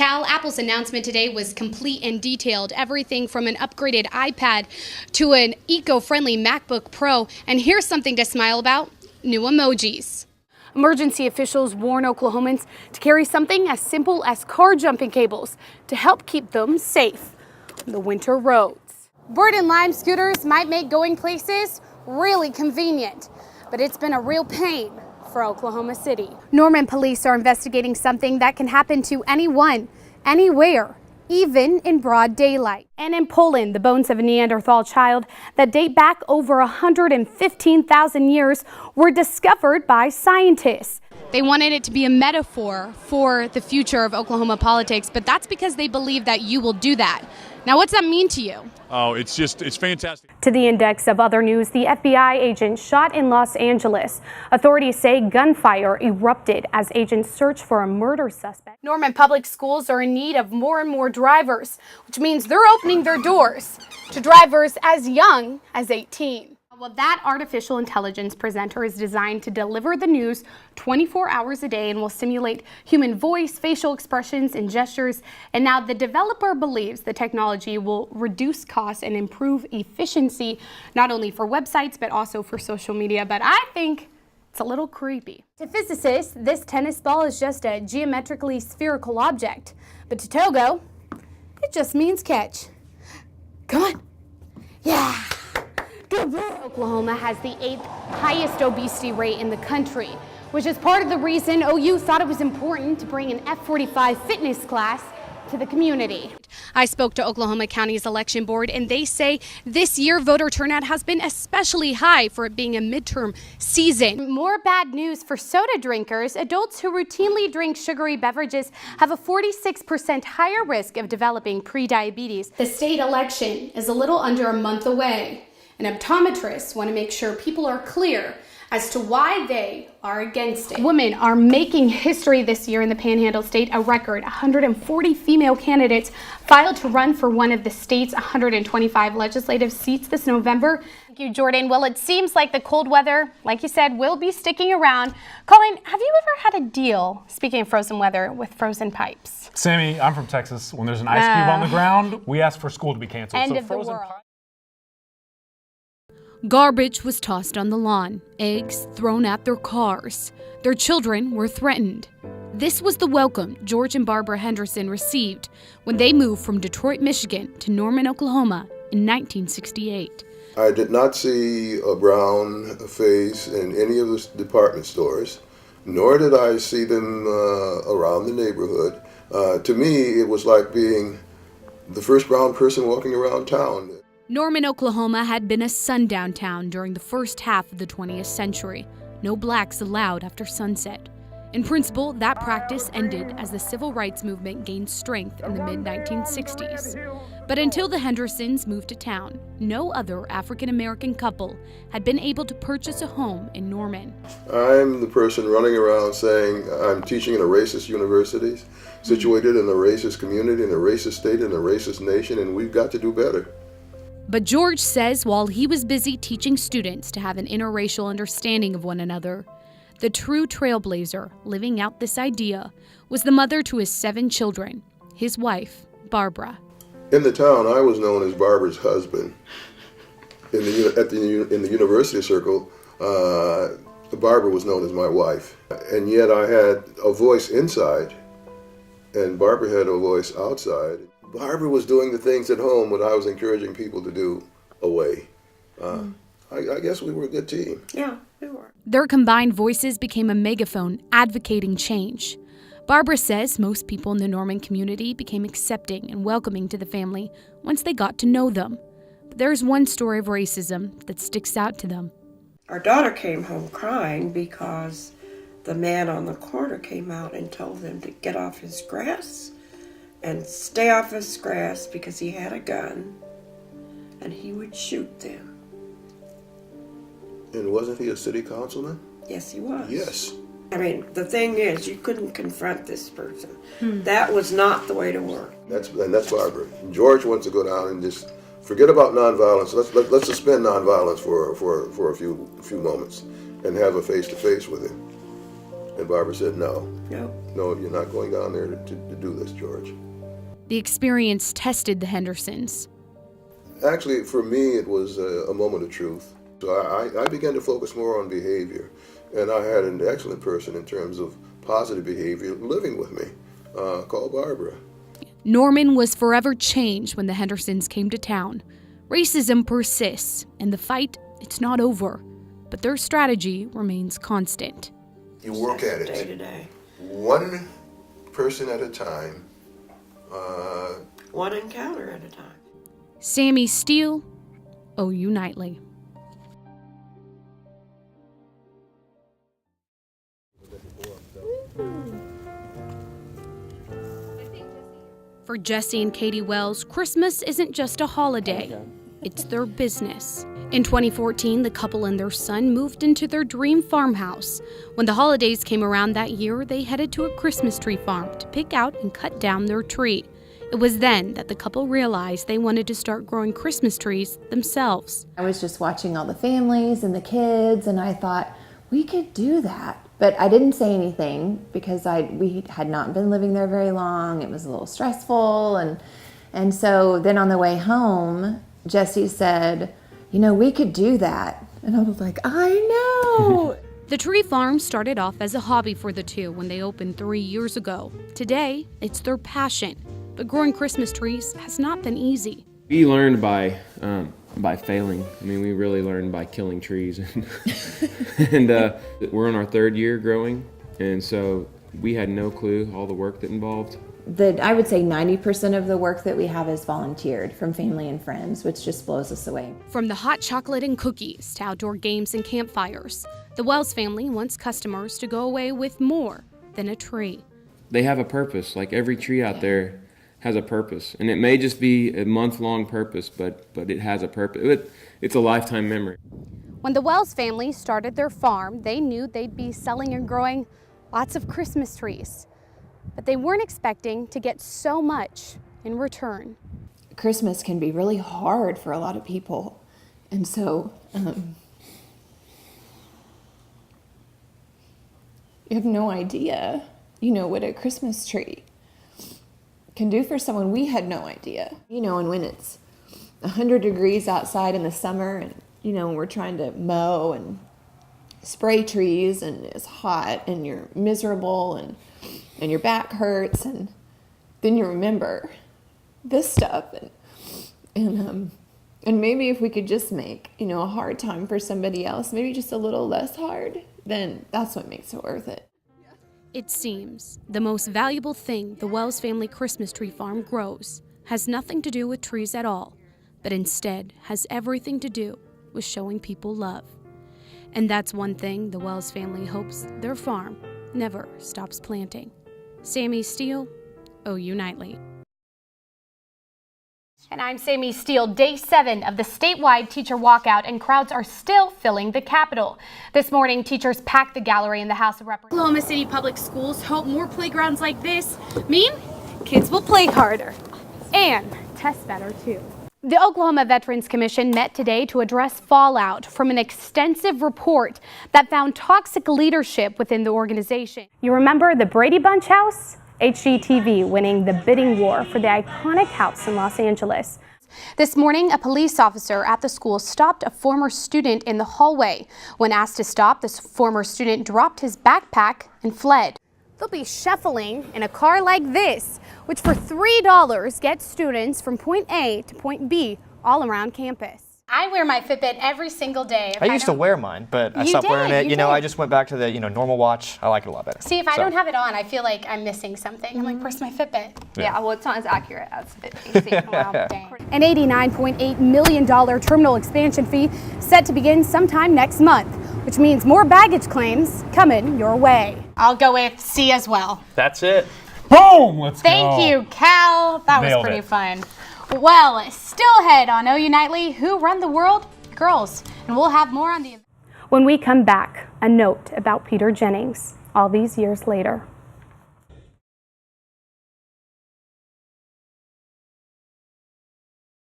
Apple's announcement today was complete and detailed. Everything from an upgraded iPad to an eco-friendly MacBook Pro. And here's something to smile about: new emojis. Emergency officials warn Oklahomans to carry something as simple as car jumping cables to help keep them safe on the winter roads. Bird and Lime scooters might make going places really convenient, but it's been a real pain for Oklahoma City. Norman police are investigating something that can happen to anyone, anywhere, even in broad daylight. And in Poland, the bones of a Neanderthal child that date back over 115,000 years were discovered by scientists. They wanted it to be a metaphor for the future of Oklahoma politics, but that's because they believe that you will do that. Now, what's that mean to you? Oh, it's fantastic. To the index of other news, the FBI agent shot in Los Angeles. Authorities say gunfire erupted as agents search for a murder suspect. Norman public schools are in need of more and more drivers, which means they're opening their doors to drivers as young as 18. Well, that artificial intelligence presenter is designed to deliver the news 24 hours a day and will simulate human voice, facial expressions, and gestures. And now the developer believes the technology will reduce costs and improve efficiency, not only for websites, but also for social media. But I think it's a little creepy. To physicists, this tennis ball is just a geometrically spherical object. But to Togo, it just means catch. Come on. Yeah. Oklahoma has the 8th highest obesity rate in the country, which is part of the reason OU thought it was important to bring an F45 fitness class to the community. I spoke to Oklahoma County's election board, and they say this year voter turnout has been especially high for it being a midterm season. More bad news for soda drinkers. Adults who routinely drink sugary beverages have a 46% higher risk of developing prediabetes. The state election is a little under a month away, and optometrists want to make sure people are clear as to why they are against it. Women are making history this year in the Panhandle State. A record 140 female candidates filed to run for one of the state's 125 legislative seats this November. Thank you, Jordan. Well, it seems like the cold weather, like you said, will be sticking around. Colin, have you ever had a deal, speaking of frozen weather, with frozen pipes? Sammy, I'm from Texas. When there's an ice cube on the ground, we ask for school to be canceled. End of the world. Garbage was tossed on the lawn, eggs thrown at their cars. Their children were threatened. This was the welcome George and Barbara Henderson received when they moved from Detroit, Michigan to Norman, Oklahoma in 1968. I did not see a brown face in any of the department stores, nor did I see them around the neighborhood. To me, it was like being the first brown person walking around town. Norman, Oklahoma had been a sundown town during the first half of the 20th century. No blacks allowed after sunset. In principle, that practice ended as the civil rights movement gained strength in the mid-1960s. But until the Hendersons moved to town, no other African-American couple had been able to purchase a home in Norman. I'm the person running around saying I'm teaching in a racist university, situated in a racist community, in a racist state, in a racist nation, and we've got to do better. But George says while he was busy teaching students to have an interracial understanding of one another, the true trailblazer living out this idea was the mother to his 7 children, his wife, Barbara. In the town, I was known as Barbara's husband. In the university circle, Barbara was known as my wife. And yet I had a voice inside, and Barbara had a voice outside. Barbara was doing the things at home what I was encouraging people to do away. I guess we were a good team. Yeah, we were. Their combined voices became a megaphone advocating change. Barbara says most people in the Norman community became accepting and welcoming to the family once they got to know them. But there's one story of racism that sticks out to them. Our daughter came home crying because the man on the corner came out and told them to get off his grass and stay off his grass because he had a gun and he would shoot them. And wasn't he a city councilman? Yes, he was. Yes. I mean, the thing is, you couldn't confront this person. That was not the way to work. That's Barbara. George wants to go down and just forget about nonviolence. Let's suspend nonviolence for a few moments and have a face-to-face with him. And Barbara said, no. Nope. No, you're not going down there to do this, George. The experience tested the Hendersons. Actually, for me, it was a moment of truth. So I began to focus more on behavior. And I had an excellent person in terms of positive behavior living with me, called Barbara. Norman was forever changed when the Hendersons came to town. Racism persists, and the fight, it's not over. But their strategy remains constant. You work at it. Day to day. One person at a time. One encounter at a time. Sammy Steele, OU Nightly. For Jesse and Katie Wells, Christmas isn't just a holiday, it's their business. In 2014, the couple and their son moved into their dream farmhouse. When the holidays came around that year, they headed to a Christmas tree farm to pick out and cut down their tree. It was then that the couple realized they wanted to start growing Christmas trees themselves. I was just watching all the families and the kids, and I thought, we could do that. But I didn't say anything because we had not been living there very long. It was a little stressful. And so then on the way home, Jesse said, you know, we could do that. And I was like, I know. The tree farm started off as a hobby for the two when they opened 3 years ago. Today, it's their passion. But growing Christmas trees has not been easy. We learned by failing. I mean, we really learned by killing trees. And we're in our 3rd year growing, and so we had no clue all the work that involved. I would say 90% of the work that we have is volunteered from family and friends, which just blows us away. From the hot chocolate and cookies to outdoor games and campfires, the Wells family wants customers to go away with more than a tree. They have a purpose, like every tree out there has a purpose. And it may just be a month-long purpose, but it has a purpose. It's a lifetime memory. When the Wells family started their farm, they knew they'd be selling and growing lots of Christmas trees. But they weren't expecting to get so much in return. Christmas can be really hard for a lot of people. And so you have no idea, what a Christmas tree can do for someone. We had no idea. And when it's 100 degrees outside in the summer and, we're trying to mow and spray trees and it's hot and you're miserable and your back hurts, and then you remember this stuff and maybe if we could just make, a hard time for somebody else, maybe just a little less hard, then that's what makes it worth it. It seems the most valuable thing the Wells family Christmas tree farm grows has nothing to do with trees at all, but instead has everything to do with showing people love. And that's one thing the Wells family hopes their farm never stops planting. Sammy Steele, OU Nightly. And I'm Sammy Steele. Day 7 of the statewide teacher walkout, and crowds are still filling the Capitol. This morning, teachers packed the gallery in the House of Representatives. Oklahoma City Public Schools hope more playgrounds like this mean kids will play harder and test better too. The Oklahoma Veterans Commission met today to address fallout from an extensive report that found toxic leadership within the organization. You remember the Brady Bunch house? HGTV winning the bidding war for the iconic house in Los Angeles. This morning, a police officer at the school stopped a former student in the hallway. When asked to stop, this former student dropped his backpack and fled. They'll be shuffling in a car like this, which for $3 gets students from point A to point B all around campus. I wear my Fitbit every single day. I used to wear mine, but I stopped wearing it. I just went back to the normal watch. I like it a lot better. See, if I don't have it on, I feel like I'm missing something. I'm like, where's my Fitbit? Yeah, well, it's not as accurate as Fitbit. Wow, dang. An $89.8 million terminal expansion fee set to begin sometime next month, which means more baggage claims coming your way. I'll go with C as well. That's it. Boom! Let's go. Thank you, Cal. That was pretty fun. Well, still ahead on OU Nightly, who run the world? Girls. And we'll have more on the... When we come back, a note about Peter Jennings all these years later.